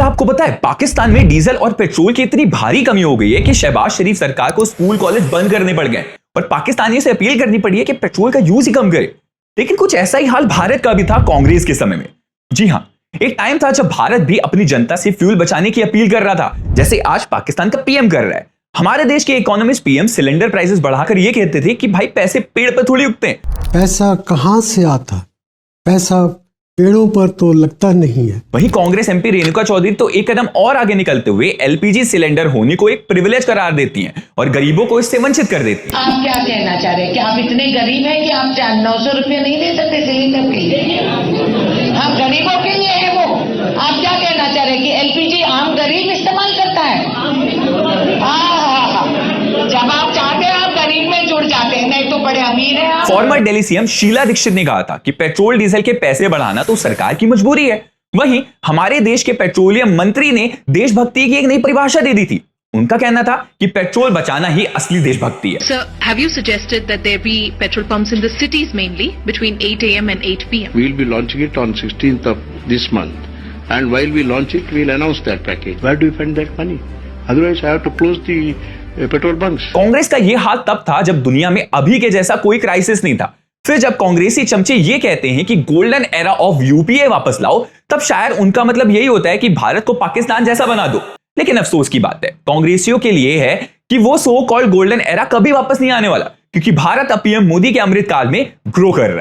क्या आपको पता है पाकिस्तान में डीजल और पेट्रोल की इतनी भारी कमी हो गई है कि शहबाज शरीफ सरकार को स्कूल कॉलेज बंद करने पड़ गए और पाकिस्तानियों से अपील करनी पड़ी है कि पेट्रोल का यूज ही कम करे। लेकिन कुछ ऐसा ही हाल भारत का भी था कांग्रेस के समय में। जी हां, एक टाइम था जब भारत भी अपनी जनता से फ्यूल बचाने की अपील कर रहा था, जैसे आज पाकिस्तान का पीएम कर रहा है। हमारे देश के इकोनॉमिस्ट पीएम सिलेंडर प्राइसेस बढ़ाकर यह कहते थे कि भाई पैसे पेड़ पर थोड़ी उगते हैं। पैसा कहां से आता? पैसा पेड़ों पर तो लगता नहीं है। वहीं कांग्रेस एमपी रेणुका चौधरी तो एक कदम और आगे निकलते हुए एलपीजी सिलेंडर होने को एक प्रिविलेज करार देती हैं और गरीबों को इससे वंचित कर देती हैं। आप क्या कहना चाह रहे हैं कि आप इतने गरीब हैं कि आप 900 रुपये नहीं दे सकते सिलेंडर के लिए? हम गरीबों के लिए है वो। आप क्या कहना चाह रहे हैं कि एलपीजी आम गरीब इस्तेमाल करता है? जब आप चाहते हैं आप गरीब में जुड़ जाते हैं, नहीं तो बड़े अमीर हैं आप। फॉर्मर दिल्ली सीएम शीला दीक्षित ने कहा था कि पेट्रोल डीजल के पैसे बढ़ाना तो सरकार की मजबूरी है। वहीं हमारे देश के पेट्रोलियम मंत्री ने देशभक्ति की एक नई परिभाषा दे दी थी। उनका कहना था कि पेट्रोल बचाना ही असली देशभक्ति है। Sir, have you suggested that there be petrol pumps in the cities mainly between 8 a.m. and 8 p.m.? We'll be launching it on 16th of this month. And while we launch it, we'll announce that package. Where do we find that money? Otherwise, I have to close the petrol bunks. Congress का यह हाल तब था जब दुनिया में अभी के जैसा कोई क्राइसिस नहीं था। फिर जब कांग्रेसी चमचे ये कहते हैं कि गोल्डन एरा ऑफ यूपीए वापस लाओ, तब शायद उनका मतलब यही होता है कि भारत को पाकिस्तान जैसा बना दो। लेकिन अफसोस की बात है कांग्रेसियों के लिए है कि वो सो कॉल्ड गोल्डन एरा कभी वापस नहीं आने वाला, क्योंकि भारत अब पीएम मोदी के अमृतकाल में ग्रो कर रहा है।